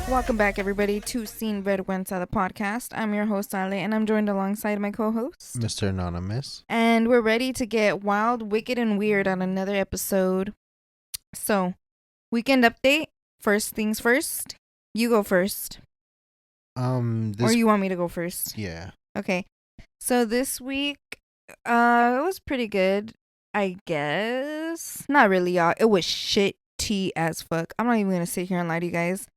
Welcome back, everybody, to Sin Vergüenza, the podcast. I'm your host, Ale, and I'm joined alongside my co-host, Mr. Anonymous. And we're ready to get wild, wicked, and weird on another episode. So, weekend update. First things first. You go first. Or you want me to go first? Yeah. Okay. So this week, it was pretty good, I guess. Not really, y'all. It was shitty as fuck. I'm not even gonna sit here and lie to you guys.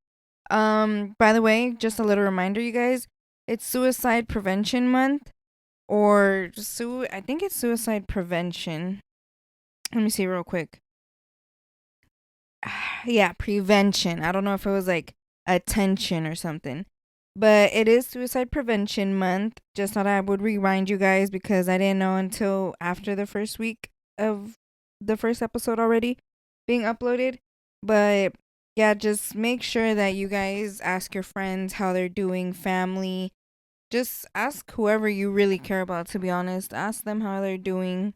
By the way, just a little reminder, you guys, it's Suicide Prevention Month, or I think it's Suicide Prevention. Let me see real quick. Yeah, prevention. I don't know if it was like attention or something, but it is Suicide Prevention Month. Just thought I would remind you guys because I didn't know until after the first week of the first episode already being uploaded, but yeah, just make sure that you guys ask your friends how they're doing, family. Just ask whoever you really care about, to be honest. Ask them how they're doing.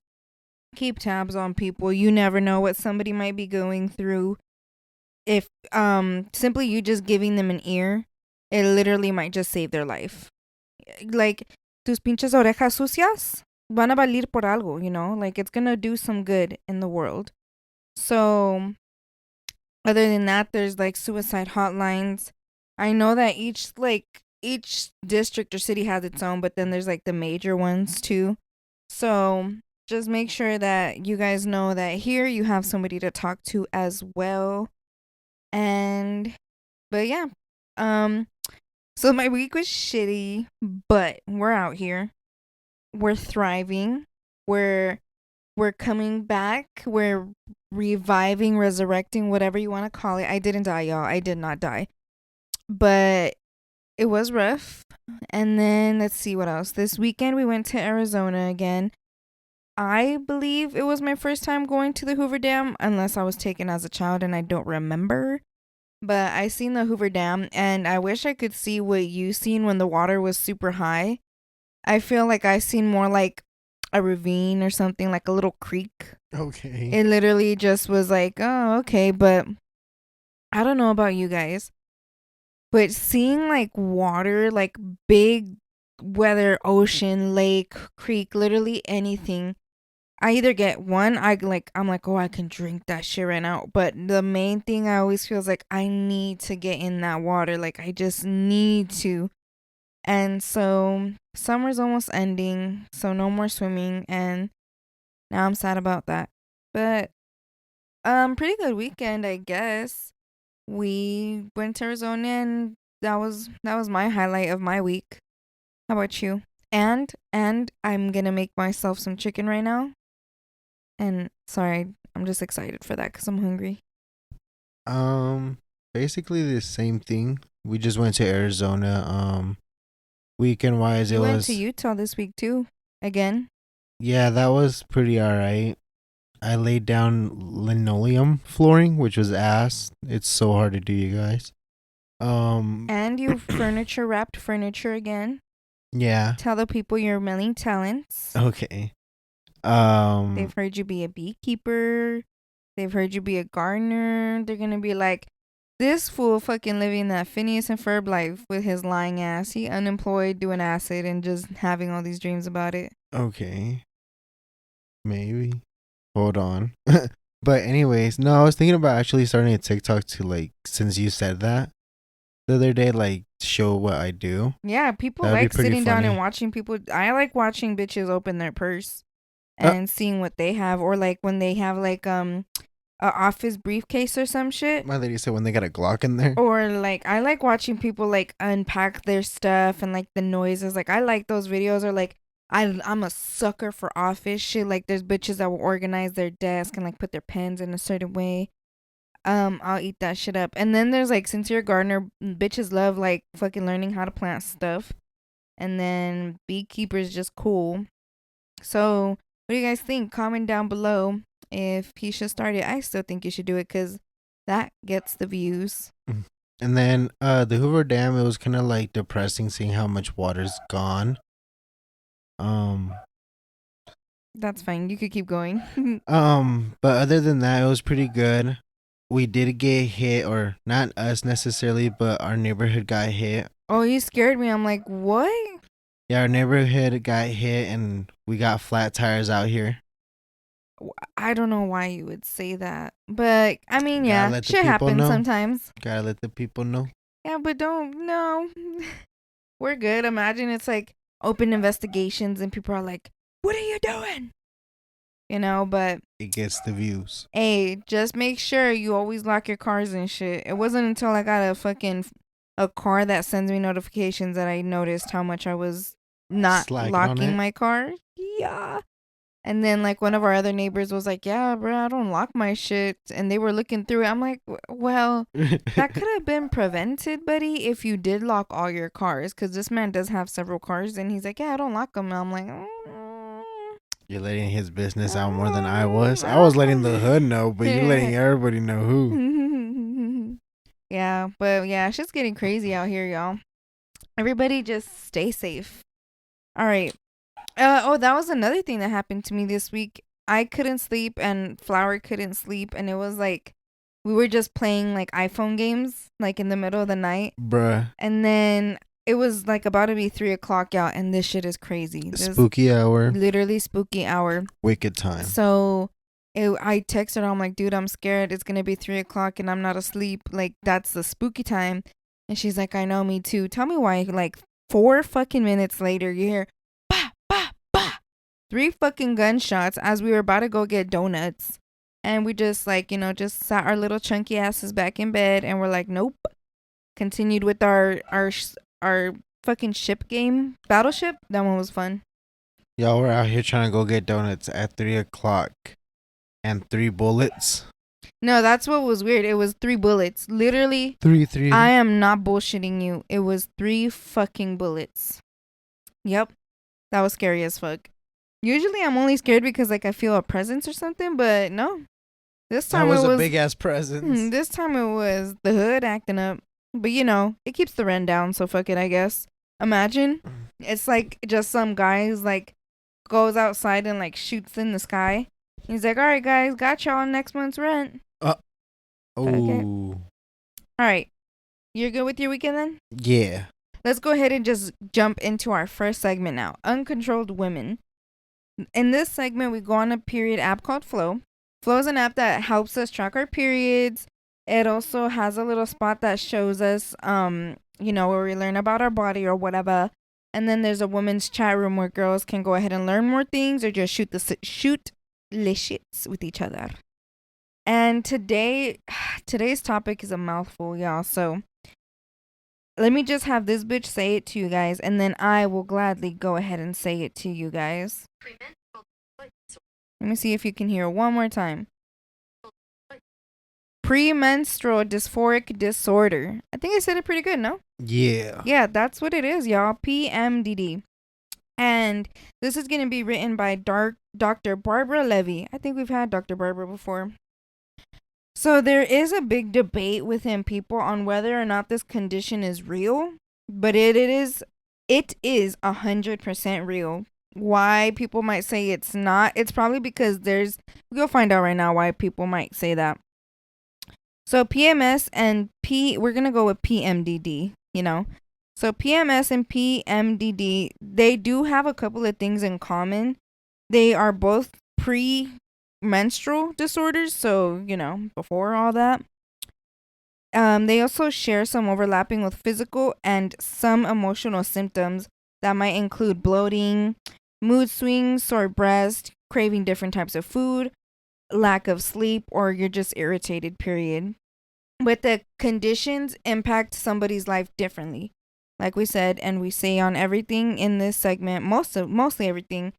Keep tabs on people. You never know what somebody might be going through. If simply you just giving them an ear, it literally might just save their life. Like, tus pinches orejas sucias van a valer por algo, you know? Like, it's gonna do some good in the world. So other than that, there's like suicide hotlines. I know that each district or city has its own, but then there's like the major ones too. So just make sure that you guys know that here you have somebody to talk to as well. But yeah. So my week was shitty, but we're out here. We're thriving. We're coming back. We're reviving, resurrecting, whatever you want to call it. I didn't die, y'all. I did not die. But it was rough. And then let's see what else. This weekend we went to Arizona again. I believe it was my first time going to the Hoover Dam, unless I was taken as a child and I don't remember. But I seen the Hoover Dam, and I wish I could see what you seen when the water was super high. I feel like I seen more like a ravine or something, like a little creek. Okay. It literally just was like, oh, okay. But I don't know about you guys, but seeing like water, like big, whether ocean, lake, creek, literally anything, I either get one, I'm like, oh, I can drink that shit right now. But the main thing I always feel is like, I need to get in that water. Like, I just need to. And so summer's almost ending, so no more swimming, and now I'm sad about that. But pretty good weekend, I guess. We went to Arizona, and that was my highlight of my week. How about you? And I'm gonna make myself some chicken right now. And sorry, I'm just excited for that because I'm hungry. Basically the same thing. We just went to Arizona. Weekend wise, You went to Utah this week too, again. Yeah, that was pretty alright. I laid down linoleum flooring, which was ass. It's so hard to do, you guys. And you furniture wrapped furniture again. Yeah. Tell the people your many talents. Okay. They've heard you be a beekeeper. They've heard you be a gardener. They're gonna be like, this fool fucking living that Phineas and Ferb life with his lying ass. He unemployed, doing acid, and just having all these dreams about it. Okay. Maybe. Hold on. But anyways, no, I was thinking about actually starting a TikTok to, like, since you said that the other day, like, show what I do. Yeah, people like sitting down and watching people. I like watching bitches open their purse and seeing what they have, or like when they have like a office briefcase or some shit. My lady said when they got a Glock in there. Or like I like watching people like unpack their stuff and like the noises. Like I like those videos. Or like I'm a sucker for office shit. Like there's bitches that will organize their desk and like put their pens in a certain way. I'll eat that shit up. And then there's like, since you're a gardener, bitches love like fucking learning how to plant stuff. And then beekeeper's just cool. So what do you guys think? Comment down below if he should start it. I still think you should do it because that gets the views. And then the Hoover Dam, it was kind of like depressing seeing how much water's gone. That's fine. You could keep going. But other than that, it was pretty good. We did get hit, or not us necessarily, but our neighborhood got hit. Oh, you scared me. I'm like, what? Yeah, our neighborhood got hit, and we got flat tires out here. I don't know why you would say that. But, I mean, Gotta yeah, let the shit people happens know. sometimes. Gotta let the people know. Yeah, but don't, no. We're good. Imagine it's like open investigations and people are like, what are you doing? You know, but It gets the views. hey, just make sure you always lock your cars and shit. It wasn't until I got a car that sends me notifications that I noticed how much I was not Slacking on locking it. my car. Yeah. And then like one of our other neighbors was like, "Yeah, bro, I don't lock my shit." And they were looking through it. I'm like, "Well, that could have been prevented, buddy, if you did lock all your cars, cuz this man does have several cars." And he's like, "Yeah, I don't lock them." And I'm like, You're letting his business out more than I was. I was letting the hood know, but you're letting everybody know who. Yeah, but yeah, it's just getting crazy out here, y'all. Everybody just stay safe. All right. Oh, that was another thing that happened to me this week. I couldn't sleep and Flower couldn't sleep, and it was like we were just playing like iPhone games like in the middle of the night. Bruh. And then it was like about to be 3 o'clock out, and this shit is crazy. This Spooky hour. Literally spooky hour. Wicked time. So I texted her. I'm like, dude, I'm scared. It's gonna be 3 o'clock and I'm not asleep. Like that's the spooky time. And she's like, I know, me too. Tell me why. Like 4 fucking minutes later, you hear bah bah bah, 3 fucking gunshots as we were about to go get donuts. And we just like, just sat our little chunky asses back in bed and we're like, nope. Continued with our fucking ship game, Battleship. That one was fun. Y'all were out here trying to go get donuts at 3 o'clock and 3 bullets. No, that's what was weird. It was 3 bullets. Literally. Three. I am not bullshitting you. It was 3 fucking bullets. Yep. That was scary as fuck. Usually I'm only scared because like I feel a presence or something, but no. This time that was it was a big ass presence. This time it was the hood acting up. But it keeps the rent down, so fuck it, I guess. Imagine it's like just some guy who's like goes outside and like shoots in the sky. He's like, all right, guys, got y'all next month's rent. Oh. Okay. All right. You're good with your weekend then? Yeah. Let's go ahead and just jump into our first segment now. Uncontrolled women. In this segment, we go on a period app called Flow. Flow is an app that helps us track our periods. It also has a little spot that shows us, where we learn about our body or whatever. And then there's a women's chat room where girls can go ahead and learn more things or just shoot the shits with each other. And today's topic is a mouthful, y'all. So let me just have this bitch say it to you guys, and then I will gladly go ahead and say it to you guys. Let me see if you can hear one more time. Premenstrual dysphoric disorder. I think I said it pretty good, no? Yeah. Yeah, that's what it is, y'all. PMDD. And this is going to be written by Dr. Barbara Levy. I think we've had Dr. Barbara before. So there is a big debate within people on whether or not this condition is real, but it is 100% real. Why people might say it's not, it's probably because we'll find out right now why people might say that. So PMS and we're going to go with PMDD, So PMS and PMDD, they do have a couple of things in common. They are both premenstrual disorders, so, before all that. They also share some overlapping with physical and some emotional symptoms that might include bloating, mood swings, sore breast, craving different types of food, lack of sleep, or you're just irritated, period. But the conditions impact somebody's life differently. Like we said, and we say on everything in this segment, mostly everything,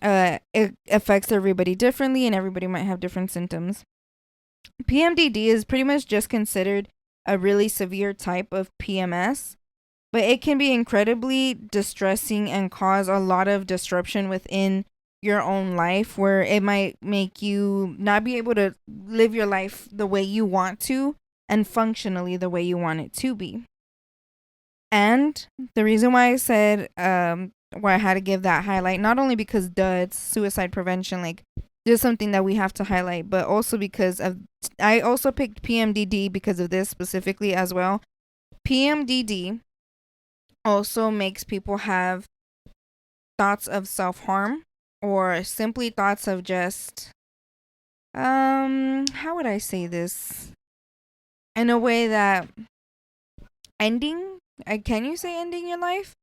it affects everybody differently and everybody might have different symptoms. PMDD is pretty much just considered a really severe type of PMS, but it can be incredibly distressing and cause a lot of disruption within your own life, where it might make you not be able to live your life the way you want to and functionally the way you want it to be. And the reason why I said, why I had to give that highlight. Not only because it's suicide prevention, like just something that we have to highlight, but also because of I also picked PMDD because of this specifically as well. PMDD also makes people have thoughts of self-harm or simply thoughts of just how would I say this in a way that ending, can you say ending your life?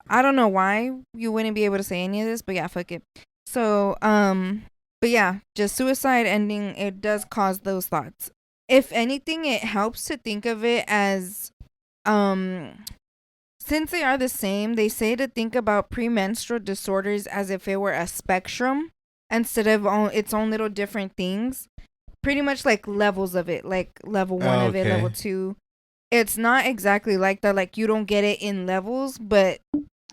I don't know why you wouldn't be able to say any of this, but yeah, fuck it. So but yeah, just suicide ending, it does cause those thoughts. If anything, it helps to think of it as since they are the same, they say to think about premenstrual disorders as if it were a spectrum instead of its own little different things. Pretty much like levels of it, like level 1 of it, level 2. It's not exactly like that. Like you don't get it in levels, but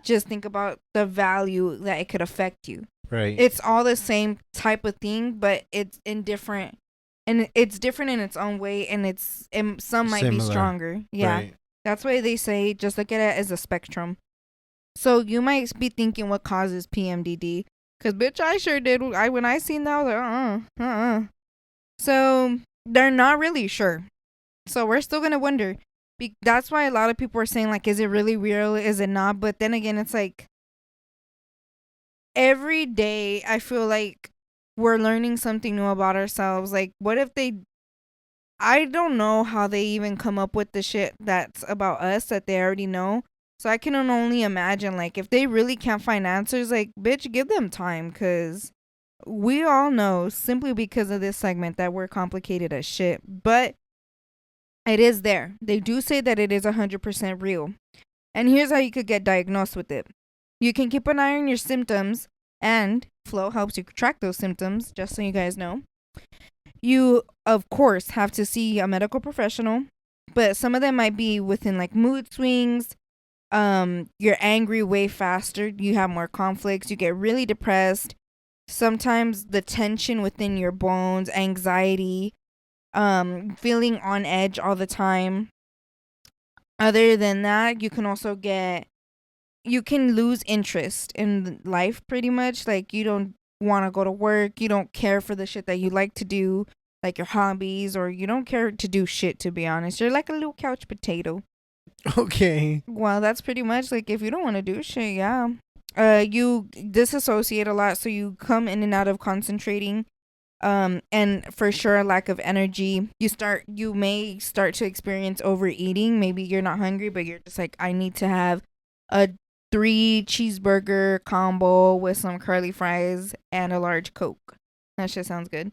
just think about the value that it could affect you. Right. It's all the same type of thing, but it's in different, and it's different in its own way, and some might be stronger. Yeah. Right. That's why they say just look at it as a spectrum. So you might be thinking what causes PMDD. Because, bitch, I sure did. When I seen that, I was like, So they're not really sure. So we're still going to wonder. That's why a lot of people are saying, like, is it really real? Is it not? But then again, it's like every day I feel like we're learning something new about ourselves. Like, what if I don't know how they even come up with the shit that's about us that they already know. So I can only imagine, like, if they really can't find answers, like, bitch, give them time. Because we all know, simply because of this segment, that we're complicated as shit. But it is there. They do say that it is 100% real. And here's how you could get diagnosed with it. You can keep an eye on your symptoms. And Flow helps you track those symptoms, just so you guys know. You, of course, have to see a medical professional, but some of them might be within like mood swings. You're angry way faster. You have more conflicts. You get really depressed. Sometimes the tension within your bones, anxiety, feeling on edge all the time. Other than that, you can lose interest in life pretty much. Like you don't want to go to work, you don't care for the shit that you like to do, like your hobbies, or you don't care to do shit, to be honest. You're like a little couch potato. Okay. Well, that's pretty much like if you don't want to do shit, yeah. You disassociate a lot, so you come in and out of concentrating. And for sure lack of energy. You may start to experience overeating. Maybe you're not hungry, but you're just like, I need to have a 3 cheeseburger combo with some curly fries and a large Coke. That shit sounds good.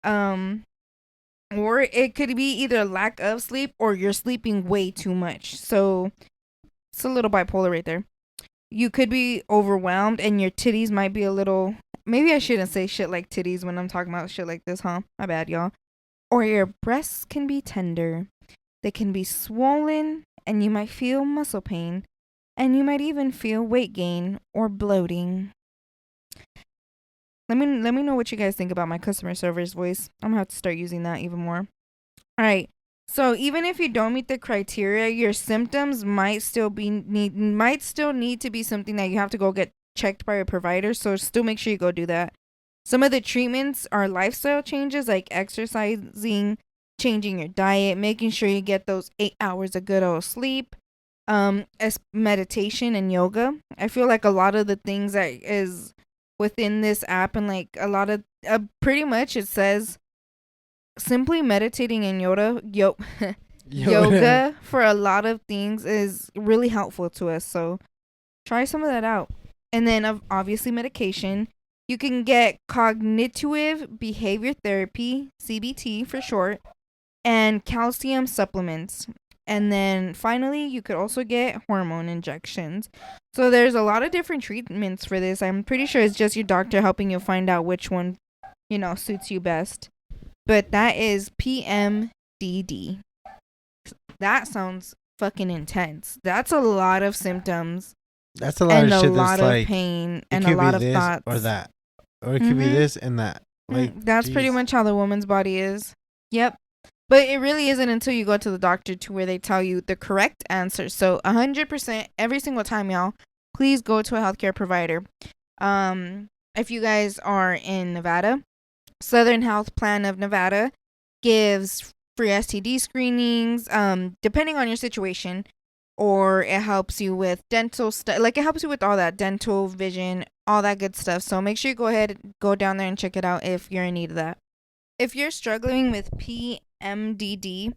Or it could be either lack of sleep or you're sleeping way too much. So it's a little bipolar right there. You could be overwhelmed and your titties might be a little. Maybe I shouldn't say shit like titties when I'm talking about shit like this, huh? My bad, y'all. Or your breasts can be tender. They can be swollen and you might feel muscle pain. And you might even feel weight gain or bloating. Let me know what you guys think about my customer service voice. I'm gonna have to start using that even more. All right. So even if you don't meet the criteria, your symptoms might still need to be something that you have to go get checked by a provider. So still make sure you go do that. Some of the treatments are lifestyle changes like exercising, changing your diet, making sure you get those 8 hours of good old sleep. As meditation and yoga. I feel like a lot of the things that is within this app, and like a lot of pretty much it says simply meditating and yoga for a lot of things is really helpful to us. So try some of that out. And then obviously medication. You can get cognitive behavior therapy, CBT for short, and calcium supplements. And then finally, you could also get hormone injections. So there's a lot of different treatments for this. I'm pretty sure it's just your doctor helping you find out which one, suits you best. But that is PMDD. That sounds fucking intense. That's a lot of symptoms. That's a lot of shit. And a lot of pain and a lot of thoughts. Or that. Or it could be this and that. Like that's pretty much how the woman's body is. Yep. But it really isn't until you go to the doctor to where they tell you the correct answer. So 100% every single time, y'all, please go to a healthcare provider. If you guys are in Nevada, Southern Health Plan of Nevada gives free STD screenings, depending on your situation, or it helps you with dental stuff. Like, it helps you with all that dental, vision, all that good stuff. So make sure you go ahead, go down there and check it out if you're in need of that. If you're struggling with PMDD,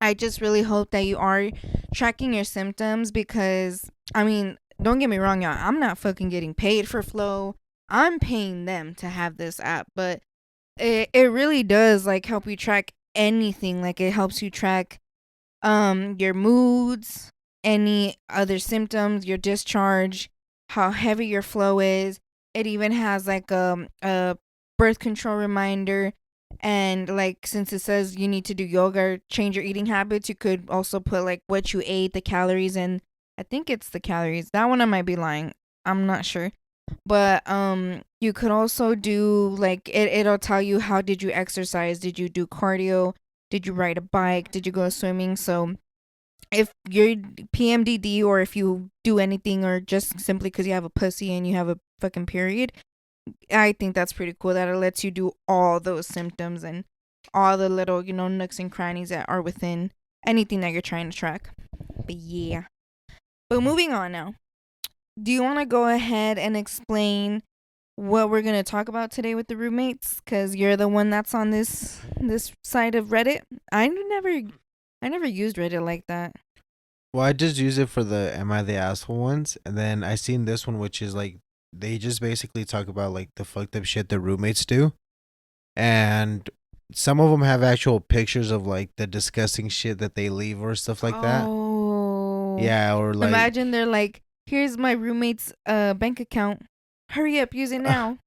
I just really hope that you are tracking your symptoms, because, I mean, don't get me wrong, y'all. I'm not fucking getting paid for Flow. I'm paying them to have this app, but it really does like help you track anything. Like, it helps you track your moods, any other symptoms, your discharge, how heavy your flow is. It even has like a birth control reminder. And like, since it says you need to do yoga or change your eating habits, you could also put like what you ate, the calories, and I think it's the calories. That one I might be lying. I'm not sure. But you could also do like, it'll tell you how did you exercise? Did you do cardio? Did you ride a bike? Did you go swimming? So if you're PMDD, or if you do anything, or just simply because you have a pussy and you have a fucking period, I think that's pretty cool that it lets you do all those symptoms and all the little, nooks and crannies that are within anything that you're trying to track. But yeah. But moving on now. Do you want to go ahead and explain what we're going to talk about today with the roommates? Because you're the one that's on this side of Reddit. I never used Reddit like that. Well, I just use it for the "Am I the asshole" ones, and then I seen this one, which is like they just basically talk about like the fucked up shit the roommates do, and some of them have actual pictures of like the disgusting shit that they leave or stuff like that. Oh. Yeah, or like Imagine they're like, here's my roommate's bank account. Hurry up, use it now.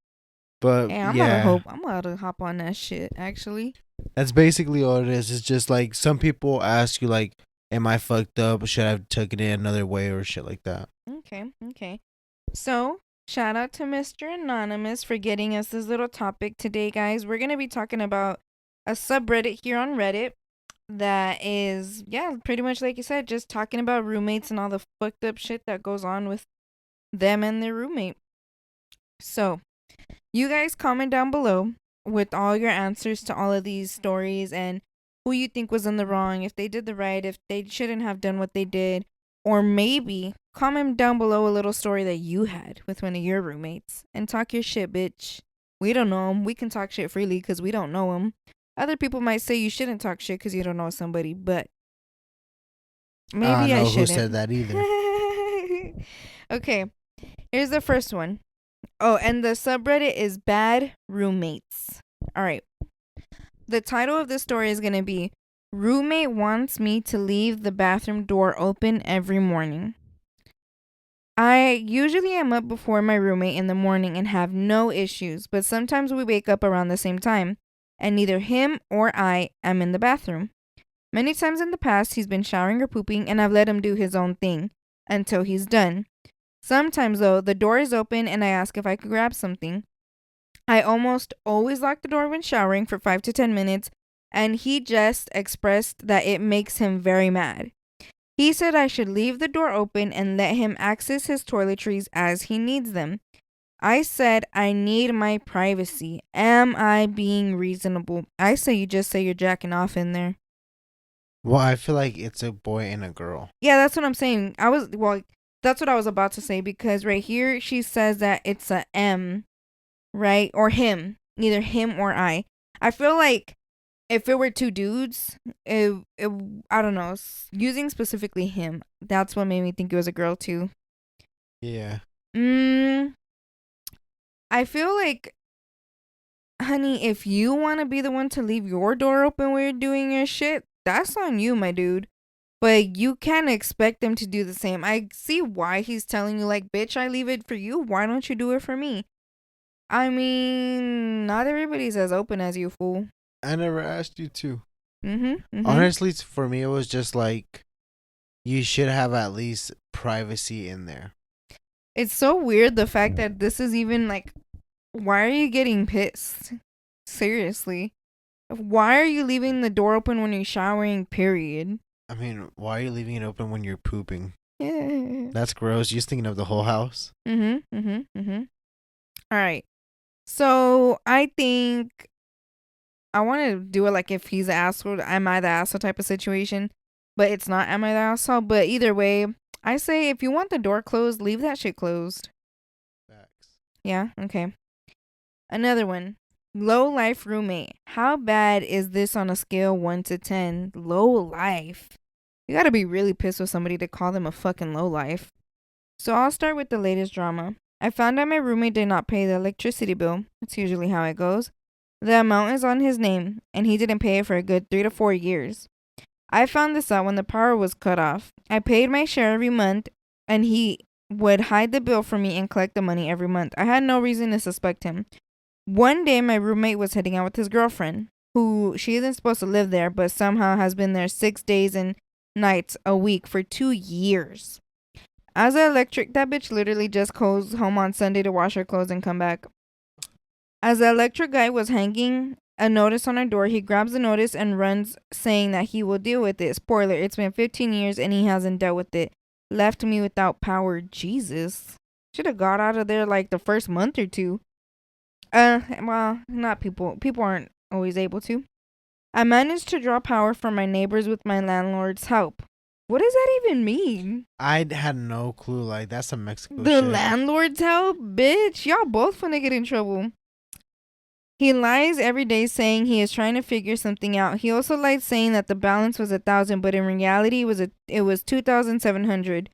but Hey, I'm yeah, about to hop on that shit, actually. that's basically all it is. It's just like some people ask you like, "Am I fucked up? Should I have taken it another way?" or shit like that. Okay. So, shout out to Mr. Anonymous for getting us this little topic today, guys. We're going to be talking about a subreddit here on Reddit that is, yeah, pretty much like you said, just talking about roommates and all the fucked up shit that goes on with them and their roommate. So, you guys comment down below with all your answers to all of these stories, and who you think was in the wrong, if they did the right, if they shouldn't have done what they did, or maybe comment down below a little story that you had with one of your roommates and talk your shit, bitch. We don't know them. We can talk shit freely because we don't know them. Other people might say you shouldn't talk shit because you don't know somebody, but I don't maybe I know who shouldn't. said that either. Okay, here's the first one. Oh, and the subreddit is Bad Roommates. All right. The title of this story is going to be Roommate Wants Me to Leave the Bathroom Door Open Every Morning. I usually am up before my roommate in the morning and have no issues, but sometimes we wake up around the same time, and neither him or I am in the bathroom. Many times in the past, he's been showering or pooping, and I've let him do his own thing until he's done. Sometimes, though, the door is open and I ask if I could grab something. I almost always lock the door when showering for 5 to 10 minutes, and he just expressed that it makes him very mad. He said I should leave the door open and let him access his toiletries as he needs them. I said I need my privacy. Am I being reasonable? I say you just say you're jacking off in there. Well, I feel like it's a boy and a girl. Yeah, that's what I'm saying. That's what I was about to say, because right here she says that it's a M, right? Or him. Neither him or I. I feel like if it were two dudes, I don't know, using specifically him, that's what made me think it was a girl too. Yeah. I feel like, honey, if you want to be the one to leave your door open when you're doing your shit, that's on you, my dude. But you can't expect them to do the same. I see why he's telling you, like, bitch, I leave it for you. Why don't you do it for me? I mean, not everybody's as open as you, fool. I never asked you to. Mm-hmm. Honestly, for me, it was just like you should have at least privacy in there. It's so weird the fact that this is even like, why are you getting pissed? Seriously. Why are you leaving the door open when you're showering, period? I mean, why are you leaving it open when you're pooping? That's gross. You're just thinking of the whole house. All right. So I think I want to do it like if he's the asshole, am I the asshole type of situation, but it's not am I the asshole. But either way, I say if you want the door closed, leave that shit closed. Facts. Yeah. Okay. Another one. Low life roommate. How bad is this on a scale 1 to 10? Low life. You gotta be really pissed with somebody to call them a fucking low life. So I'll start with the latest drama. I found out my roommate did not pay the electricity bill. That's usually how it goes. The amount is on his name, and he didn't pay it for a good 3 to 4 years. I found this out when the power was cut off. I paid my share every month, and he would hide the bill from me and collect the money every month. I had no reason to suspect him. One day, my roommate was heading out with his girlfriend, who she isn't supposed to live there, but somehow has been there 6 days and nights a week for 2 years. As an electric, that bitch literally just goes home on Sunday to wash her clothes and come back. As the electric guy was hanging a notice on our door, he grabs the notice and runs, saying that he will deal with it. Spoiler, it's been 15 years and he hasn't dealt with it. Left me without power. Jesus. Should have got out of there like the first month or two. Well, not people. People aren't always able to. I managed to draw power from my neighbors with my landlord's help. What does that even mean? I had no clue. Like, that's some Mexico The shit. landlord's help? Bitch, y'all both finna get in trouble. He lies every day saying he is trying to figure something out. He also lied saying that the balance was 1,000, but in reality it was 2,700.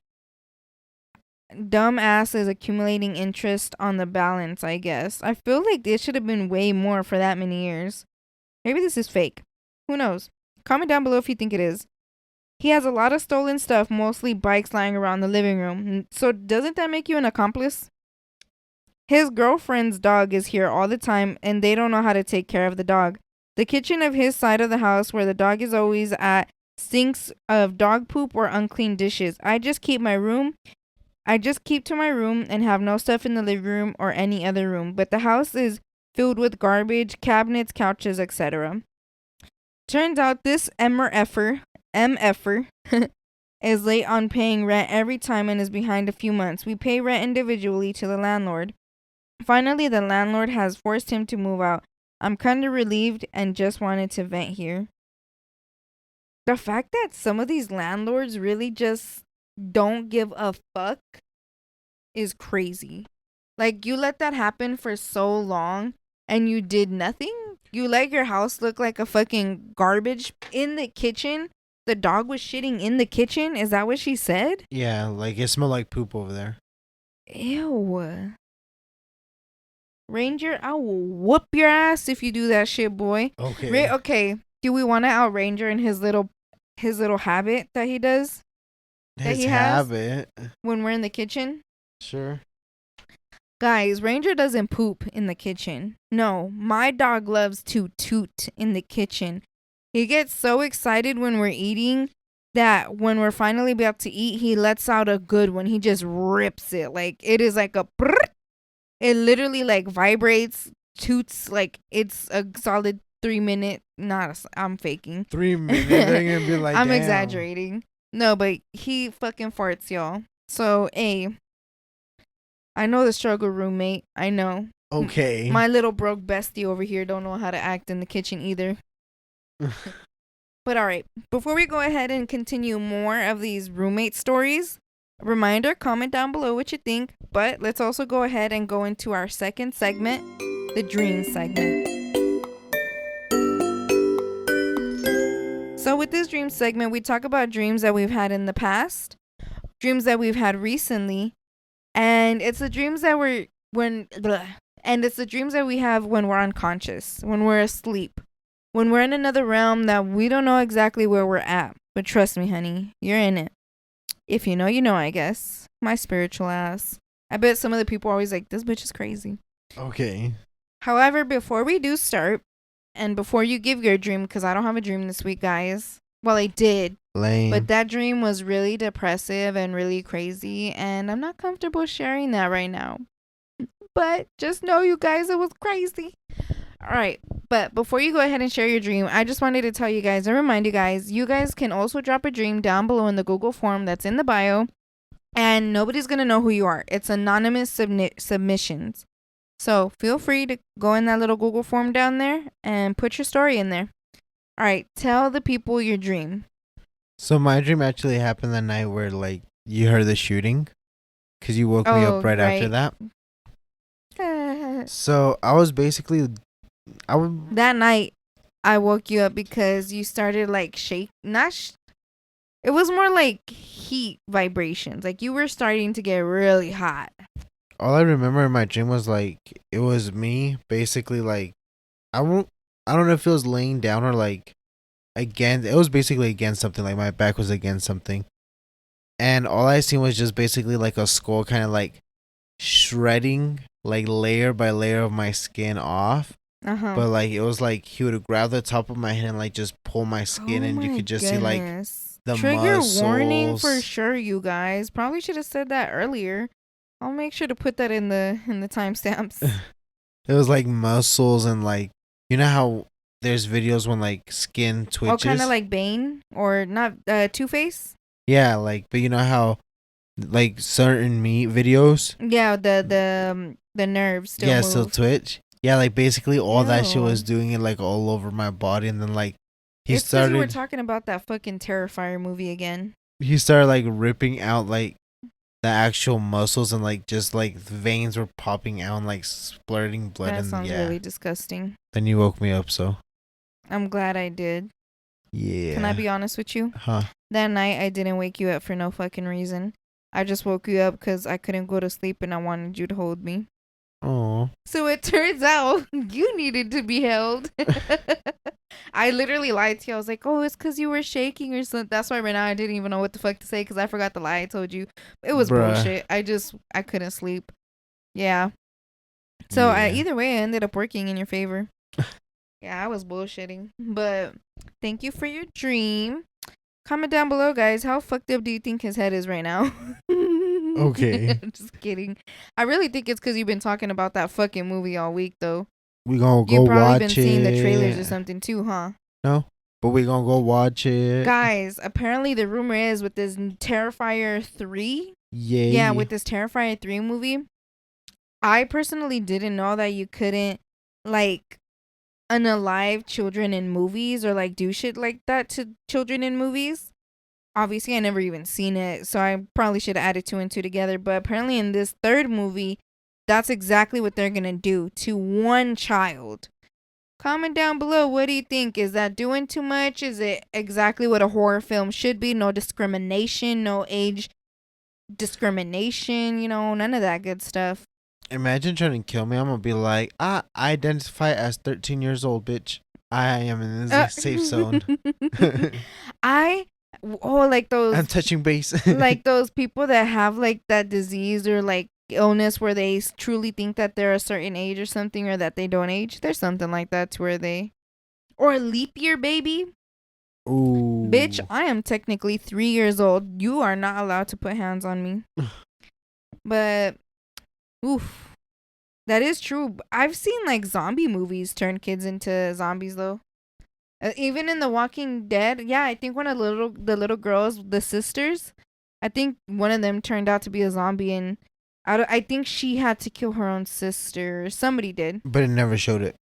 Dumb ass is accumulating interest on the balance, I guess. I feel like it should have been way more for that many years. Maybe this is fake. Who knows? Comment down below if you think it is. He has a lot of stolen stuff, mostly bikes lying around the living room. So doesn't that make you an accomplice? His girlfriend's dog is here all the time, and they don't know how to take care of the dog. The kitchen of his side of the house, where the dog is always at, stinks of dog poop or unclean dishes. I just keep to my room and have no stuff in the living room or any other room. But the house is filled with garbage, cabinets, couches, etc. Turns out this MFer is late on paying rent every time and is behind a few months. We pay rent individually to the landlord. Finally, the landlord has forced him to move out. I'm kind of relieved and just wanted to vent here. The fact that some of these landlords really just don't give a fuck is crazy. Like, you let that happen for so long and you did nothing? You let your house look like a fucking garbage in the kitchen? The dog was shitting in the kitchen? Is that what she said? Yeah, like it smelled like poop over there. Ew. Ranger, I will whoop your ass if you do that shit, boy. Okay. Okay. Do we want to out Ranger in his little habit that he does? His habit. When we're in the kitchen? Sure. Guys, Ranger doesn't poop in the kitchen. No, my dog loves to toot in the kitchen. He gets so excited when we're eating that when we're finally about to eat, he lets out a good one. He just rips it. Like, it is like a brrrt. It literally like vibrates, toots, like it's a solid 3 minute. I'm faking. 3 minutes. They're gonna be like, I'm damn. exaggerating. No, but he fucking farts, y'all. So, I know the struggle, roommate. I know. Okay. My little broke bestie over here don't know how to act in the kitchen either. But all right, before we go ahead and continue more of these roommate stories, reminder, comment down below what you think. But let's also go ahead and go into our second segment, the dream segment. So with this dream segment, we talk about dreams that we've had in the past, dreams that we've had recently, and it's the dreams that it's the dreams that we have when we're unconscious, when we're asleep, when we're in another realm that we don't know exactly where we're at. But trust me, honey, you're in it. If you know, you know, I guess. My spiritual ass. I bet some of the people are always like, this bitch is crazy. Okay. However, before we do start, and before you give your dream, because I don't have a dream this week, guys. Well, I did. Lame. But that dream was really depressive and really crazy, and I'm not comfortable sharing that right now. But just know, you guys, it was crazy. All right. But before you go ahead and share your dream, I just wanted to tell you guys and remind you guys can also drop a dream down below in the Google form that's in the bio. and nobody's gonna know who you are. It's anonymous submissions. So feel free to go in that little Google form down there and put your story in there. All right, tell the people your dream. So my dream actually happened the night where like you heard the shooting, because you woke me up right after that. So I was basically, that night I woke you up because you started like shake. It was more like heat vibrations. Like you were starting to get really hot. All I remember in my dream was like it was me basically like I don't know if it was laying down or like again. It was basically against something. Like my back was against something, and all I seen was just basically like a skull kind of like shredding like layer by layer of my skin off. But like it was like he would grab the top of my head and like just pull my skin, and you could just see like the trigger muscles. Warning for sure, you guys. Probably should have said that earlier. I'll make sure to put that in the timestamps. It was like muscles and like, you know how there's videos when like skin twitches. Oh, kind of like Bane or not Two-Face. Yeah, like, but you know how like certain meat videos. Yeah, the nerves still move. Still twitch. Yeah, like basically all that shit was doing it like all over my body, and then like it's started. We were talking about that fucking Terrifier movie again. He started like ripping out like the actual muscles, and like just like the veins were popping out and like splurting blood. That sounds really disgusting. Then you woke me up, so I'm glad I did. Yeah. Can I be honest with you? Huh? That night I didn't wake you up for no fucking reason. I just woke you up because I couldn't go to sleep and I wanted you to hold me. Oh. So it turns out you needed to be held. I literally lied to you. I was like, oh, it's because you were shaking or something. That's why right now I didn't even know what the fuck to say because I forgot the lie I told you. It was bullshit. I couldn't sleep. Yeah. So either way, I ended up working in your favor. Yeah, I was bullshitting. But thank you for your dream. Comment down below, guys. How fucked up do you think his head is right now? Okay. Just kidding. I really think it's because you've been talking about that fucking movie all week, though. We gonna go watch it. You've probably been seeing the trailers or something too, huh? No, but we gonna go watch it. Guys, apparently the rumor is with this Terrifier 3. Yeah, with this Terrifier 3 movie. I personally didn't know that you couldn't, like, unalive children in movies or, like, do shit like that to children in movies. Obviously, I never even seen it, so I probably should have added 2 and 2 together. But apparently in this third movie, that's exactly what they're going to do to one child. Comment down below. What do you think? Is that doing too much? Is it exactly what a horror film should be? No discrimination, no age discrimination, none of that good stuff. Imagine trying to kill me. I'm going to be like, I identify as 13 years old, bitch. I am in this safe zone. Like those. I'm touching base. Like those people that have like that disease or like illness where they truly think that they're a certain age or something, or that they don't age. There's something like that to where they, or a leap year baby. Ooh. Bitch, I am technically 3 years old. You are not allowed to put hands on me. But, oof, that is true. I've seen like zombie movies turn kids into zombies though. Even in The Walking Dead, yeah, I think one of the little girls, the sisters, I think one of them turned out to be a zombie, and I think she had to kill her own sister. Somebody did. But it never showed it.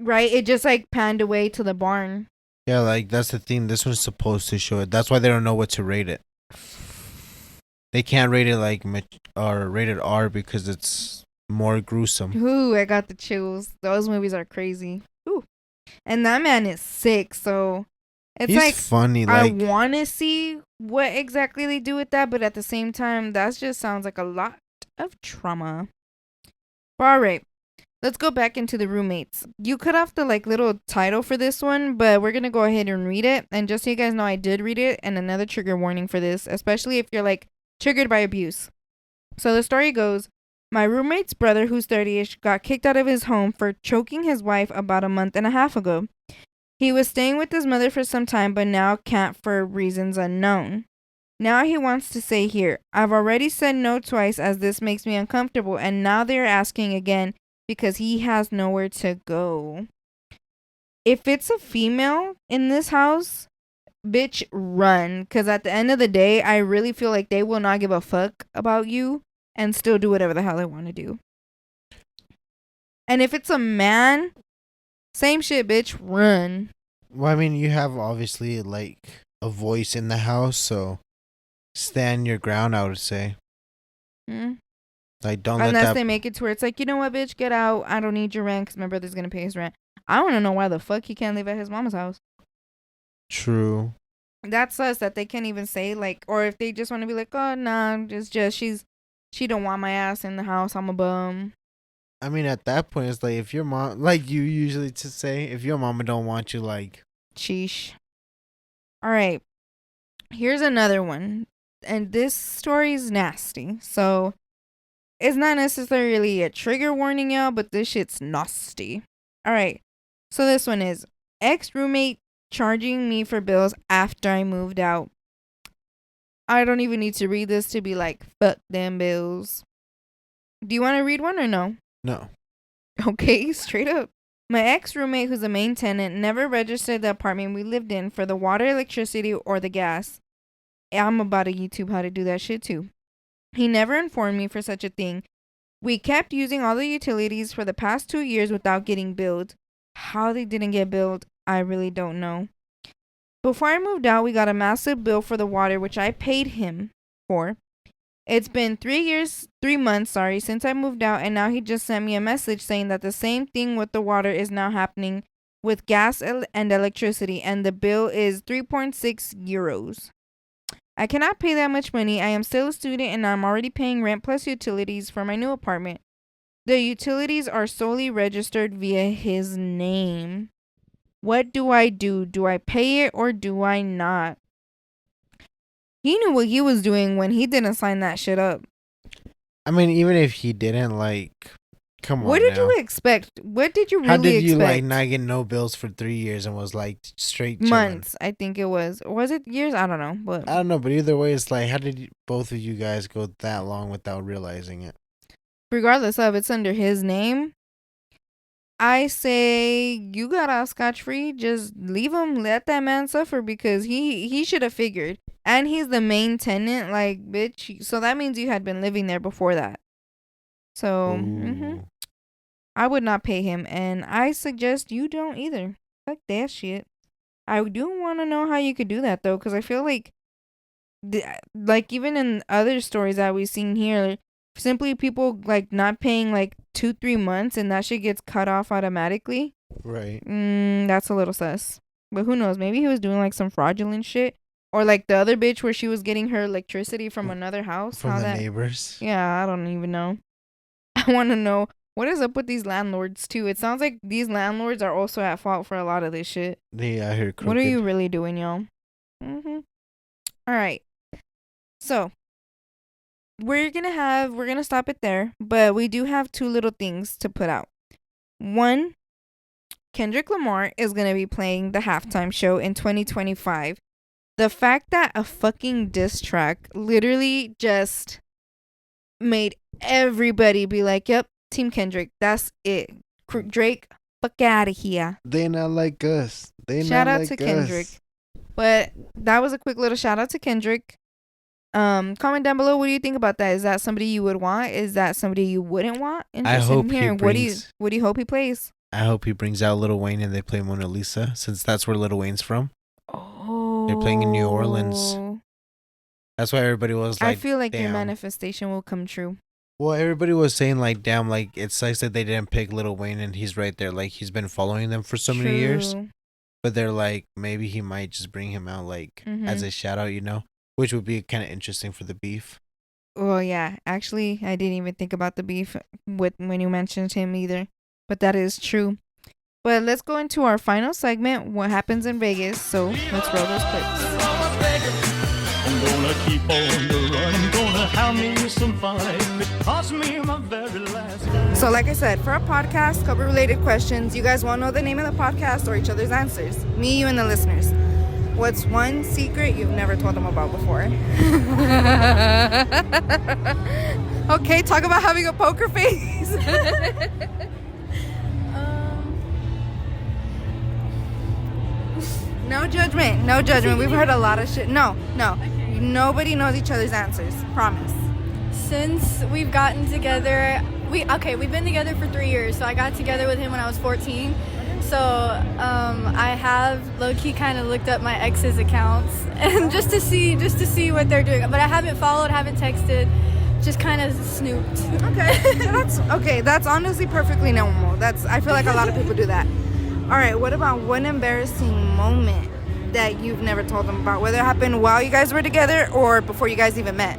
Right? It just like panned away to the barn. Yeah, like that's the thing. This one's supposed to show it. That's why they don't know what to rate it. They can't rate it like rated R because it's more gruesome. Ooh, I got the chills. Those movies are crazy. Ooh. And that man is sick, so it's He's like funny. I want to see what exactly they do with that, but at the same time, that just sounds like a lot of trauma. All right, let's go back into the roommates. You cut off the like little title for this one, but we're gonna go ahead and read it. And just so you guys know, I did read it, and another trigger warning for this, especially if you're like triggered by abuse. So the story goes. My roommate's brother, who's 30-ish, got kicked out of his home for choking his wife about a month and a half ago. He was staying with his mother for some time, but now can't for reasons unknown. Now he wants to stay here. I've already said no twice as this makes me uncomfortable, and now they're asking again because he has nowhere to go. If it's a female in this house, bitch, run. Because at the end of the day, I really feel like they will not give a fuck about you and still do whatever the hell they want to do. And if it's a man, same shit, bitch, run. Well, I mean, you have obviously like a voice in the house, so stand your ground, I would say. Mm. Like, don't let Unless that. they make it to where it's like, you know what, bitch, get out. I don't need your rent because my brother's going to pay his rent. I want to know why the fuck he can't live at his mama's house. True. That's us that they can't even say, like, or if they just want to be like, oh, nah, she don't want my ass in the house. I'm a bum. I mean, at that point, it's like if your mom, like you usually to say, if your mama don't want you, like, Sheesh. All right. Here's another one. And this story is nasty. So it's not necessarily a trigger warning, y'all, but this shit's nasty. All right. So this one is ex-roommate charging me for bills after I moved out. I don't even need to read this to be like, fuck them bills. Do you want to read one or no? no. Okay, straight up. My ex-roommate, who's the main tenant, never registered the apartment we lived in for the water, electricity, or the gas. I'm about to YouTube how to do that shit too. He never informed me for such a thing. We kept using all the utilities for the past 2 years without getting billed. How they didn't get billed, I really don't know. Before I moved out, we got a massive bill for the water, which I paid him for. It's been 3 months, since I moved out, and now he just sent me a message saying that the same thing with the water is now happening with gas and electricity, and the bill is 3.6 euros. I cannot pay that much money. I am still a student, and I'm already paying rent plus utilities for my new apartment. The utilities are solely registered via his name. What do I do? Do I pay it or do I not? He knew what he was doing when he didn't sign that shit up. I mean, even if he didn't, like, come on. What did now. you expect? What did you really expect? How did you expect? like not get no bills for 3 years and was like straight chilling? Months, I think it was. Or was it years? I don't know. But I don't know, but either way, it's like, how did both of you guys go that long without realizing it? regardless of it's under his name, I say you got off scotch free. Just leave him. Let that man suffer because he should have figured. And he's the main tenant, like, bitch. So that means you had been living there before that. So, I would not pay him. And I suggest you don't either. Fuck that shit. I do want to know how you could do that, though. Because I feel like, even in other stories that we've seen here, simply people, like, not paying, like, 2-3 months. And that shit gets cut off automatically. Right. That's a little sus. But who knows? Maybe he was doing, like, some fraudulent shit. Or like the other bitch where she was getting her electricity from another house. From the neighbors. Yeah, I don't even know. I want to know what is up with these landlords too. It sounds like these landlords are also at fault for a lot of this shit. They out here crooked. What are you really doing, y'all? All right. So we're gonna stop it there, but we do have 2 little things to put out. One, Kendrick Lamar is gonna be playing the halftime show in 2025. The fact that a fucking diss track literally just made everybody be like, yep, Team Kendrick, that's it. Drake, fuck out of here. They not like us. Shout out to Kendrick. But that was a quick little shout out to Kendrick. Comment down below, what do you think about that? Is that somebody you would want? Is that somebody you wouldn't want? I hope he brings, what do you hope he plays? I hope he brings out Lil Wayne and they play Mona Lisa, since that's where Lil Wayne's from. Oh, they're playing in New Orleans. That's why everybody was like, I feel like damn. your manifestation will come true. Well, everybody was saying like, damn, like it sucks that they didn't pick Lil Wayne and he's right there. Like he's been following them for so many years. But they're like, maybe he might just bring him out like as a shout out, you know, which would be kind of interesting for the beef. Well, yeah, actually, I didn't even think about the beef when you mentioned him either. But that is true. But let's go into our final segment, what happens in Vegas. So let's roll those clips. I'm gonna keep on the run, gonna have me some fun. It cost me my very last. So like I said, for a podcast, couple related questions, you guys want to know the name of the podcast or each other's answers? Me, you, and the listeners. What's one secret you've never told them about before? Okay, talk about having a poker face. No judgment. No judgment. We've heard a lot of shit. No. Nobody knows each other's answers. Promise. Since we've gotten together, we've been together for 3 years. So I got together with him when I was 14. So I have low-key kind of looked up my ex's accounts and just to see what they're doing. But I haven't followed, haven't texted, just kind of snooped. Okay. That's honestly perfectly normal. I feel like a lot of people do that. All right. What about one embarrassing moment that you've never told them about, whether it happened while you guys were together or before you guys even met?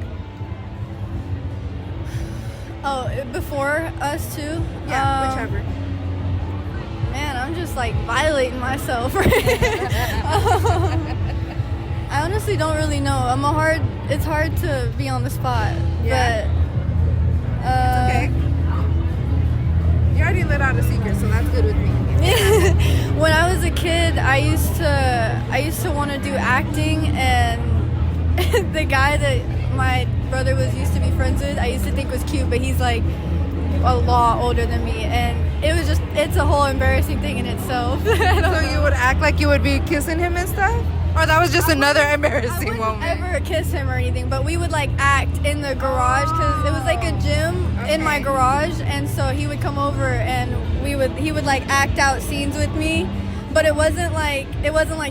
Oh, before us too? Yeah, whichever. Man, I'm just like violating myself. I honestly don't really know. It's hard to be on the spot. Yeah. But it's okay. You already let out a secret, so that's good with me. When I was a kid, I used to want to do acting, and the guy that my brother used to be friends with, I used to think was cute, but he's like a lot older than me, and it's a whole embarrassing thing in itself. So you would act like you would be kissing him and stuff? Or that was just another embarrassing moment? I wouldn't ever kiss him or anything, but we would like act in the garage because it was like a gym in my garage, and so he would come over and he would like act out scenes with me, but it wasn't like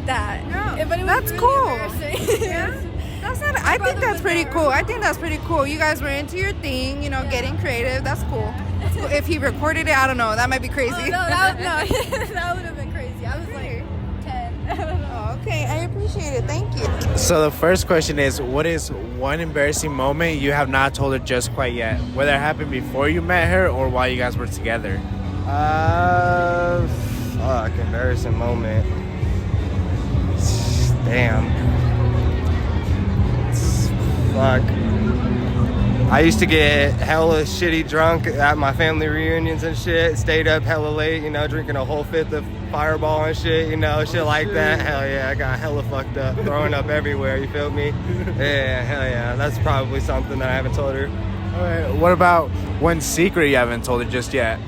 that. No, but it was that's really cool. Embarrassing. Yeah. I think that's pretty cool. I think that's pretty cool. You guys were into your thing, getting creative. That's cool. If he recorded it, I don't know. That might be crazy. Oh, no, that would have been crazy. I was like 10. I don't know. Oh, okay, I appreciate it. Thank you. So the first question is, what is one embarrassing moment you have not told her just quite yet? Whether it happened before you met her or while you guys were together? Embarrassing moment. Damn. Fuck. I used to get hella shitty drunk at my family reunions and shit. Stayed up hella late, drinking a whole fifth of Fireball and shit, shit like that. Hell yeah, I got hella fucked up, throwing up everywhere, you feel me? Yeah, hell yeah. That's probably something that I haven't told her. All right. What about one secret you haven't told her just yet?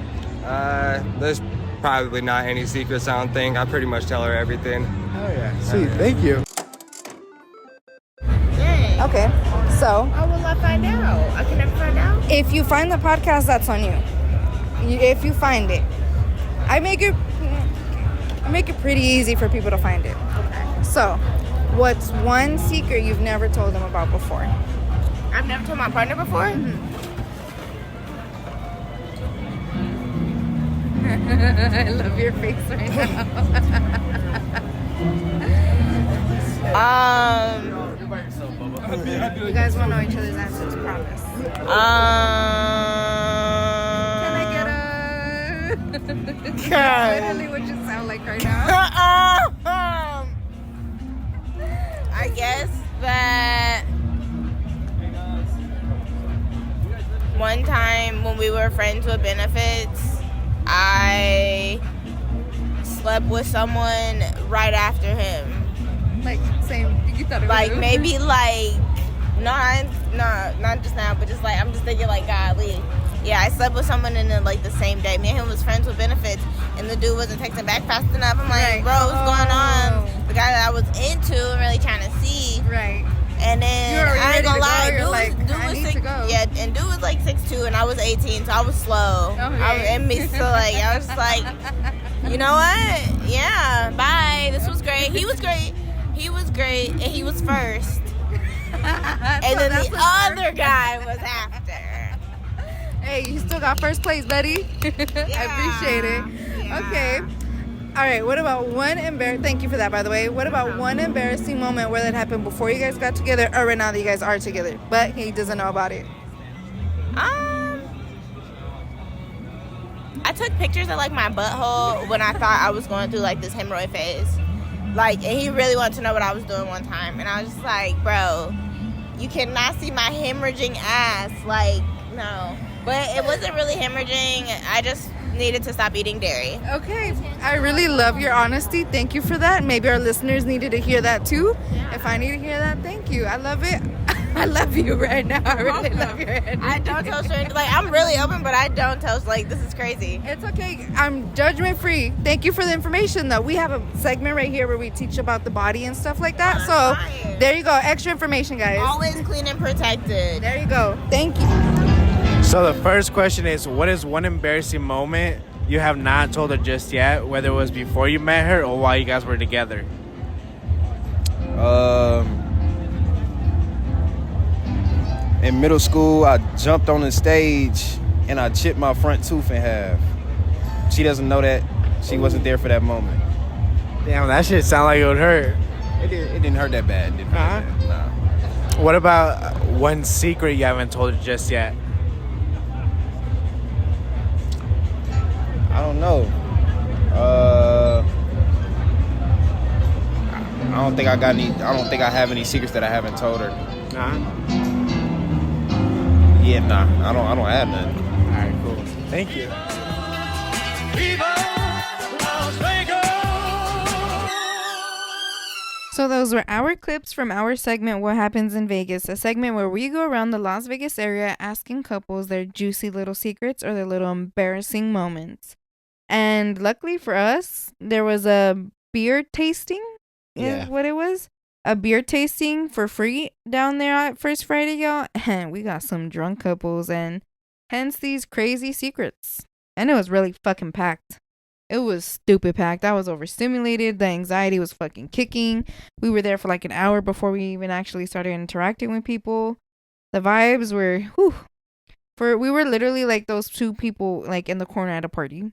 There's probably not any secrets, I don't think. I pretty much tell her everything. Oh yeah. Sweet. Thank you. Okay, so How will I find out? I can never find out. if you find the podcast, that's on you. If you find it, I make it pretty easy for people to find it. Okay. So, what's one secret you've never told them about before? I've never told my partner before. I love your face right now. You guys won't know each other's answers, promise. Can I get a... Literally what you sound like right now. I guess that one time when we were friends with benefits, I slept with someone right after him. Like, same. You thought it was Like, maybe, like, not just now, but just, like, I'm just thinking, like, golly. Yeah, I slept with someone in, like, the same day. Me and him was friends with benefits, and the dude wasn't texting back fast enough. I'm like, Right. bro, what's going on? Oh. The guy that I was into and really trying to see. Right. And then, You were already I ain't gonna ready to go. lie, You're dude like, was I need to go. Yeah, and dude was, like, 6'2", and I was 18, so I was slow. Okay. So, like, I was just like, you know what? Yeah, bye. This was great. He was great. And he was first. And then the other guy was after. Hey, you still got first place, buddy. I appreciate it. Yeah. Okay. All right. What about thank you for that, by the way. What about one embarrassing moment where that happened before you guys got together or right now that you guys are together, but he doesn't know about it? I took pictures of, like, my butthole when I thought I was going through, like, this hemorrhoid phase. Like, and he really wanted to know what I was doing one time. And I was just like, bro, you cannot see my hemorrhaging ass. Like, no. But it wasn't really hemorrhaging. I just needed to stop eating dairy. Okay. I really love your honesty. Thank you for that. Maybe our listeners needed to hear that too. Yeah. If I need to hear that, thank you. I love it. I love you right now. I really love you right now. I don't tell strangers. Like, I'm really open, but I don't tell. Like, this is crazy. It's okay. I'm judgment free. Thank you for the information, though. We have a segment right here where we teach about the body and stuff like that. So there you go. Extra information, guys. Always clean and protected. There you go. Thank you. So the first question is, what is one embarrassing moment you have not told her just yet, whether it was before you met her or while you guys were together? In middle school, I jumped on the stage and I chipped my front tooth in half. She doesn't know that. She wasn't there for that moment. Damn, that shit sound like it would hurt. It didn't hurt that bad. It didn't hurt that bad. Nah. What about one secret you haven't told her just yet? I don't know. I don't think I got any. I don't think I have any secrets that I haven't told her. Yeah, nah. I don't have none. All right, cool. Thank you. So those were our clips from our segment, What Happens in Vegas, a segment where we go around the Las Vegas area asking couples their juicy little secrets or their little embarrassing moments. And luckily for us, there was a beer tasting, is what it was. A beer tasting for free down there at First Friday, y'all. And we got some drunk couples and hence these crazy secrets. And it was really fucking packed. It was stupid packed. I was overstimulated. The anxiety was fucking kicking. We were there for like an hour before we even actually started interacting with people. The vibes were, we were literally like those two people like in the corner at a party.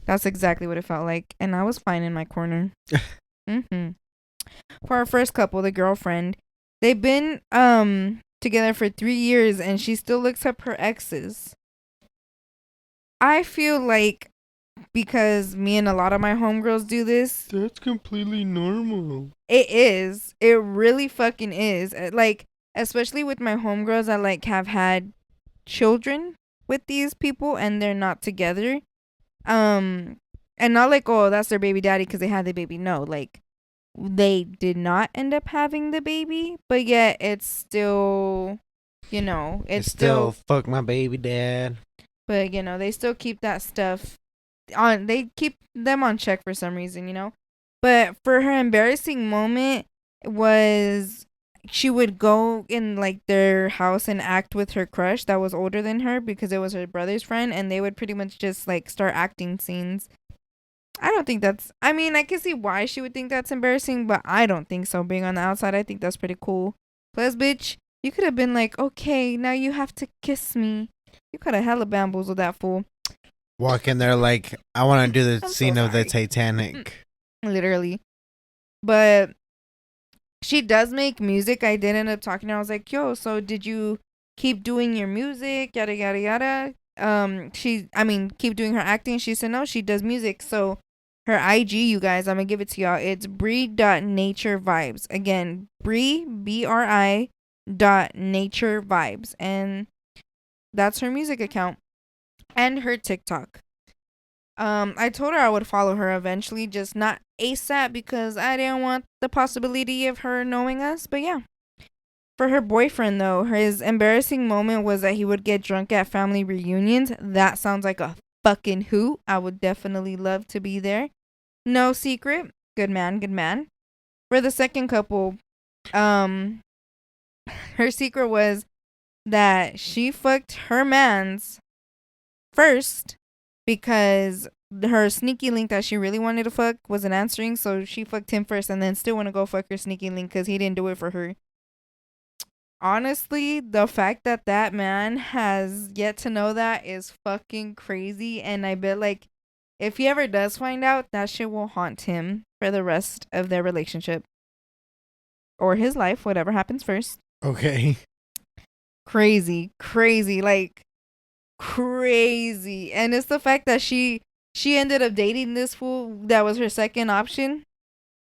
That's exactly what it felt like. And I was fine in my corner. For our first couple, the girlfriend, they've been together for 3 years and she still looks up her exes. I feel like because me and a lot of my homegirls do this. That's completely normal. It is. It really fucking is. Like, especially with my homegirls that like have had children with these people and they're not together. And not like, oh, that's their baby daddy because they had the baby. No, like they did not end up having the baby, but yet it's still, you know, it's still fuck my baby dad. But you know, they still keep that stuff on. They keep them on check for some reason, you know. But for her embarrassing moment was she would go in like their house and act with her crush that was older than her because it was her brother's friend, and they would pretty much just like start acting scenes. I don't think that's, I mean, I can see why she would think that's embarrassing, but I don't think so. Being on the outside, I think that's pretty cool. Plus, bitch, you could have been like, okay, now you have to kiss me. You could have hella bamboozled that fool. Walk in there like, I want to do the I'm scene so of the sorry. Titanic. Literally. But she does make music. I did end up talking to her. I was like, yo, so did you keep doing your music? Yada, yada, yada. Keep doing her acting. She said, no, she does music. So her IG, you guys, I'm going to give it to y'all. It's Bri.naturevibes. Again, Bri, .naturevibes. And that's her music account. And her TikTok. I told her I would follow her eventually, just not ASAP because I didn't want the possibility of her knowing us. But yeah. For her boyfriend, though, his embarrassing moment was that he would get drunk at family reunions. That sounds like a fucking hoot. I would definitely love to be there. No secret. Good man, good man. For the second couple, her secret was that she fucked her mans first because her sneaky link that she really wanted to fuck wasn't answering, so she fucked him first and then still want to go fuck her sneaky link because he didn't do it for her. Honestly, the fact that that man has yet to know that is fucking crazy, and I bet like if he ever does find out, that shit will haunt him for the rest of their relationship or his life, whatever happens first. Okay. Crazy, like crazy. And it's the fact that she ended up dating this fool that was her second option.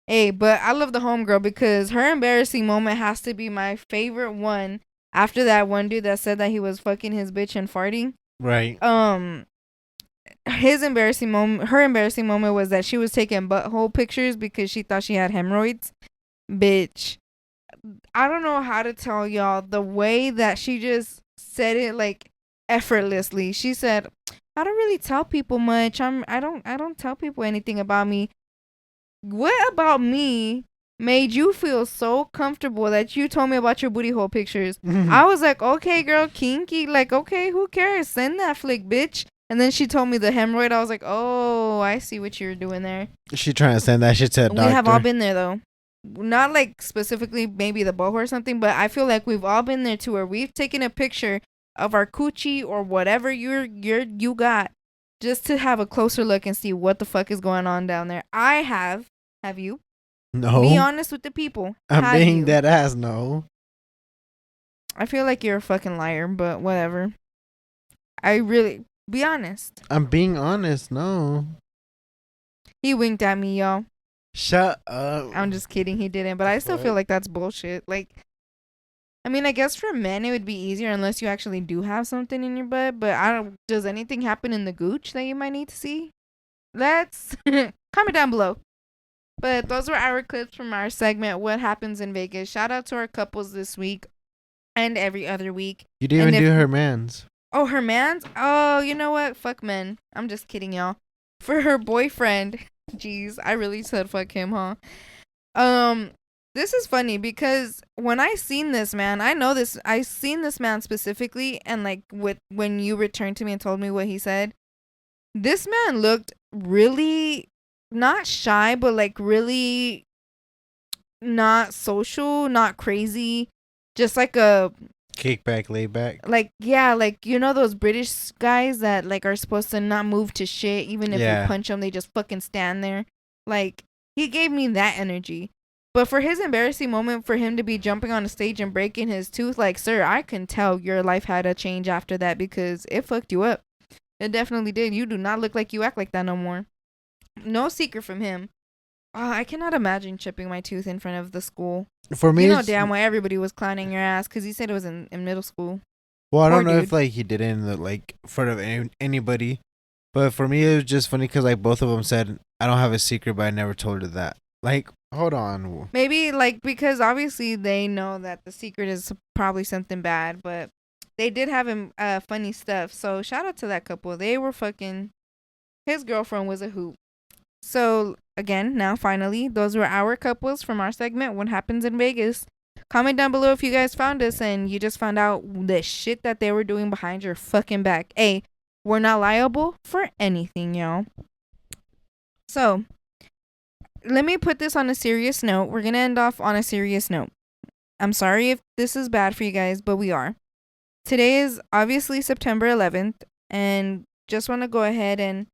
Hey, but I love the homegirl because her embarrassing moment has to be my favorite one after that one dude that said that he was fucking his bitch and farting. Right. Her embarrassing moment was that she was taking butthole pictures because she thought she had hemorrhoids. Bitch, I don't know how to tell y'all the way that she just said it like effortlessly. She said, I don't really tell people much. I don't tell people anything about me. What about me made you feel so comfortable that you told me about your booty hole pictures? I was like, okay, girl, kinky. Like, okay, who cares? Send that flick, bitch. And then she told me the hemorrhoid. I was like, oh, I see what you're doing there. She trying to send that shit to a doctor. We have all been there, though. Not like specifically maybe the boho or something, but I feel like we've all been there too, where we've taken a picture of our coochie or whatever you got just to have a closer look and see what the fuck is going on down there. I have. Have you? No. Be honest with the people. I'm being dead ass. No. I feel like you're a fucking liar, but whatever. I really be honest. I'm being honest. No. He winked at me, y'all. Shut up. I'm just kidding. He didn't, but I still feel like that's bullshit. Like, I mean, I guess for men it would be easier unless you actually do have something in your butt. But I don't. Does anything happen in the gooch that you might need to see? Let's comment down below. But those were our clips from our segment, What Happens in Vegas. Shout out to our couples this week and every other week. You didn't even do her mans. Oh, her mans? Oh, you know what? Fuck men. I'm just kidding, y'all. For her boyfriend. Jeez, I really said fuck him, huh? This is funny because when I seen this man, I seen this man specifically, and like when you returned to me and told me what he said, this man looked really not shy, but like really not social, not crazy, just like a kick back, lay back. Like, yeah, like, you know those British guys that like are supposed to not move to shit, even if you punch them, they just fucking stand there. Like, he gave me that energy. But for his embarrassing moment, for him to be jumping on a stage and breaking his tooth, like, sir, I can tell your life had a change after that because it fucked you up. It definitely did. You do not look like you act like that no more. No secret from him. Oh, I cannot imagine chipping my tooth in front of the school. For me, you know damn well everybody was clowning your ass because he said it was in middle school. Well, I don't know if like he did it in the like front of anybody, but for me it was just funny because like both of them said I don't have a secret, but I never told her that. Like, hold on. Maybe like because obviously they know that the secret is probably something bad, but they did have him funny stuff. So shout out to that couple. They were fucking. His girlfriend was a hoot. So, again, now finally, those were our couples from our segment, What Happens in Vegas. Comment down below if you guys found us and you just found out the shit that they were doing behind your fucking back. Hey, we're not liable for anything, y'all. So, let me put this on a serious note. We're going to end off on a serious note. I'm sorry if this is bad for you guys, but we are. Today is obviously September 11th, and just want to go ahead and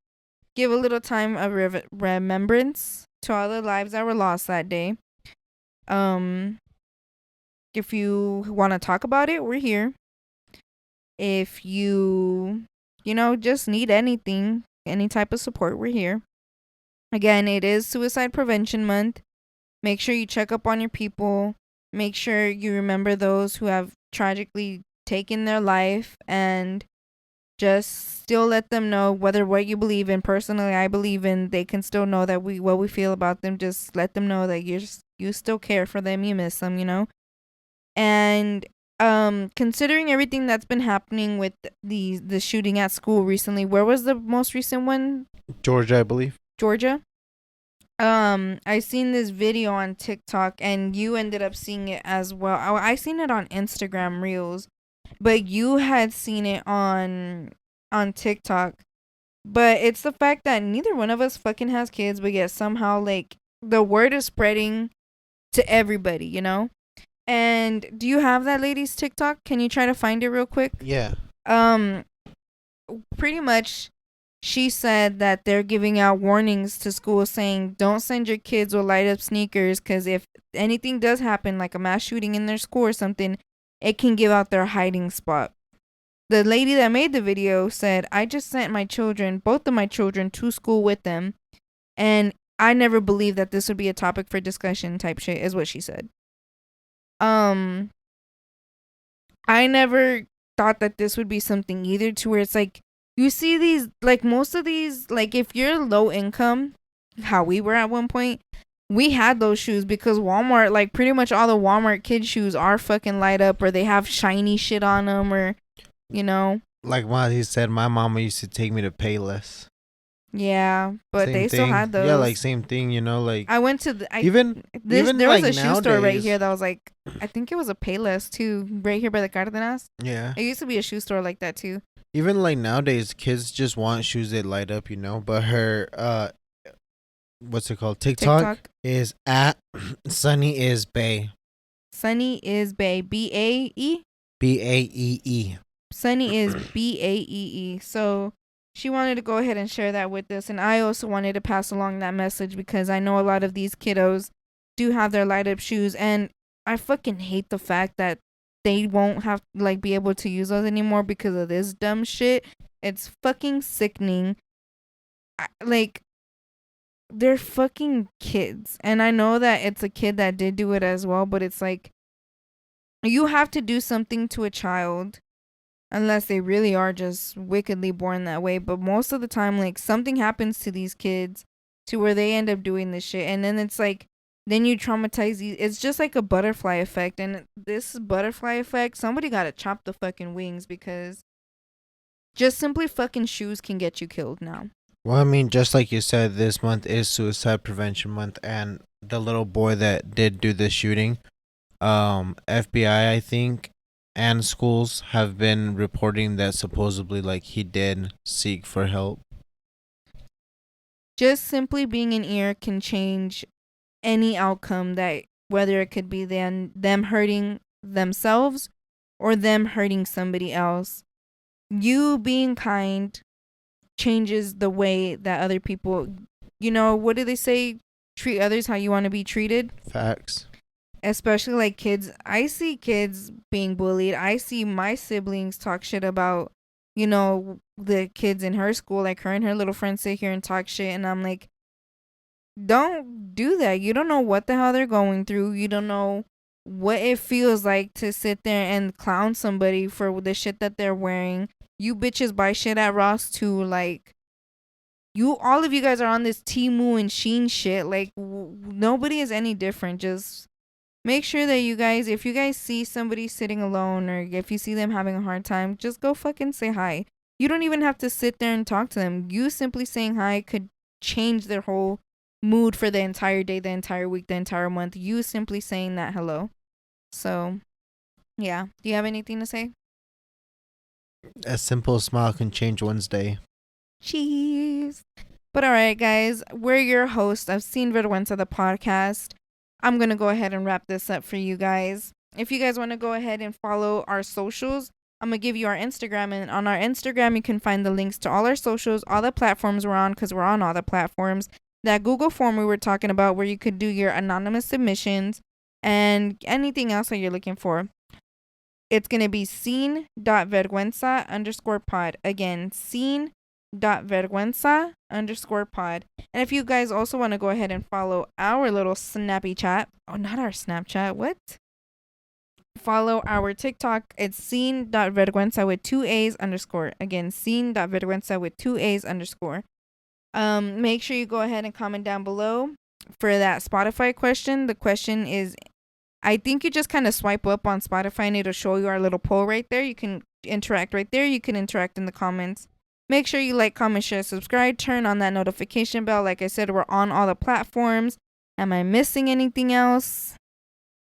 give a little time of remembrance to all the lives that were lost that day. If you want to talk about it, we're here. If you just need anything, any type of support, we're here. Again, it is Suicide Prevention Month. Make sure you check up on your people. Make sure you remember those who have tragically taken their life, and just still let them know whether what you believe in. Personally, I believe in. They can still know that what we feel about them. Just let them know that you still care for them. You miss them, And considering everything that's been happening with the shooting at school recently, where was the most recent one? Georgia, I believe. Georgia. I seen this video on TikTok, and you ended up seeing it as well. I seen it on Instagram Reels. But you had seen it on TikTok. But it's the fact that neither one of us fucking has kids, but yet somehow like the word is spreading to everybody, And do you have that lady's TikTok? Can you try to find it real quick? Yeah. Pretty much she said that they're giving out warnings to schools saying don't send your kids with light up sneakers because if anything does happen, like a mass shooting in their school or something, it can give out their hiding spot. The lady that made the video said, I just sent both of my children to school with them. And I never believed that this would be a topic for discussion type shit is what she said. I never thought that this would be something either to where it's like, you see these, like most of these, like if you're low income, how we were at one point, we had those shoes because Walmart, like pretty much all the Walmart kid shoes are fucking light up, or they have shiny shit on them, or you know. Like Mazi said, my mama used to take me to Payless. Yeah, but Same they still thing. had those. Yeah, like same thing, you know, like I went to even there like was a shoe store right nowadays. here that was like, I think it was a Payless too, right here by the Cardenas. Yeah. It used to be a shoe store like that too. Even like nowadays, kids just want shoes that light up, you know. But her what's it called? TikTok is at Sunny is Bay. Sunny is Bay, BAE. BAEE. Sunny is BAEE. So she wanted to go ahead and share that with us, and I also wanted to pass along that message because I know a lot of these kiddos do have their light up shoes, and I fucking hate the fact that they won't have like be able to use those anymore because of this dumb shit. It's fucking sickening. Like, they're fucking kids, and I know that it's a kid that did do it as well, but it's like you have to do something to a child unless they really are just wickedly born that way. But most of the time, like, something happens to these kids to where they end up doing this shit, and then it's like, then you traumatize these. It's just like a butterfly effect, and this butterfly effect, somebody gotta chop the fucking wings because just simply fucking shoes can get you killed now. Well, I mean, just like you said, this month is Suicide Prevention Month, and the little boy that did do the shooting, FBI, I think, and schools have been reporting that supposedly, like, he did seek for help. Just simply being an ear can change any outcome, that whether it could be them hurting themselves or them hurting somebody else. You being kind changes the way that other people, you know, what do they say? Treat others how you want to be treated. Facts. Especially like kids. I see kids being bullied. I see my siblings talk shit about, you know, the kids in her school. Like, her and her little friends sit here and talk shit, and I'm like, don't do that. You don't know what the hell they're going through. You don't know what it feels like to sit there and clown somebody for the shit that they're wearing. You bitches buy shit at Ross too. Like, all of you guys are on this Temu and Shein shit. Like, nobody is any different. Just make sure that you guys, if you guys see somebody sitting alone, or if you see them having a hard time, just go fucking say hi. You don't even have to sit there and talk to them. You simply saying hi could change their whole mood for the entire day, the entire week, the entire month. You simply saying that hello. So, yeah. Do you have anything to say? A simple smile can change one's day. Cheese. But alright, guys, we're your hosts of Sin Vergüenza, the podcast. I'm going to go ahead and wrap this up for you guys. If you guys want to go ahead and follow our socials, I'm going to give you our Instagram. And on our Instagram, you can find the links to all our socials, all the platforms we're on, because we're on all the platforms. That Google form we were talking about where you could do your anonymous submissions and anything else that you're looking for. It's going to be sin.vergüenza_pod. Again, sin.vergüenza_pod. And if you guys also want to go ahead and follow our little snappy chat. Oh, not our Snapchat. What? Follow our TikTok. It's sin.vergüenza with 2 A's _. Again, sin.vergüenza with 2 A's _. Make sure you go ahead and comment down below for that Spotify question. The question is, I think you just kind of swipe up on Spotify and it'll show you our little poll right there. You can interact right there. You can interact in the comments. Make sure you like, comment, share, subscribe. Turn on that notification bell. Like I said, we're on all the platforms. Am I missing anything else?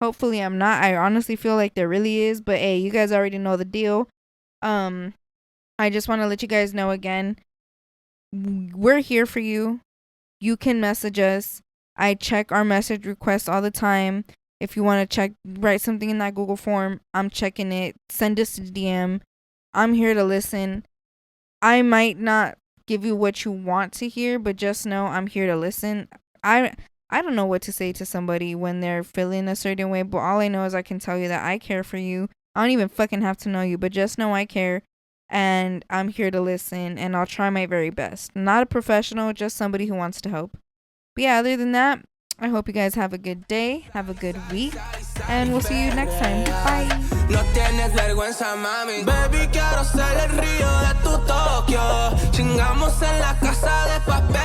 Hopefully I'm not. I honestly feel like there really is. But hey, you guys already know the deal. I just want to let you guys know again. We're here for you. You can message us. I check our message requests all the time. If you want to write something in that Google form, I'm checking it. Send us a DM. I'm here to listen. I might not give you what you want to hear, but just know I'm here to listen. I don't know what to say to somebody when they're feeling a certain way, but all I know is I can tell you that I care for you. I don't even fucking have to know you, but just know I care. And I'm here to listen, and I'll try my very best. Not a professional, just somebody who wants to help. But yeah, other than that, I hope you guys have a good day, have a good week, and we'll see you next time. Bye. No tienes vergüenza, mami. Baby, quiero ser el río de tu Tokio. Chingamos en la casa de papel.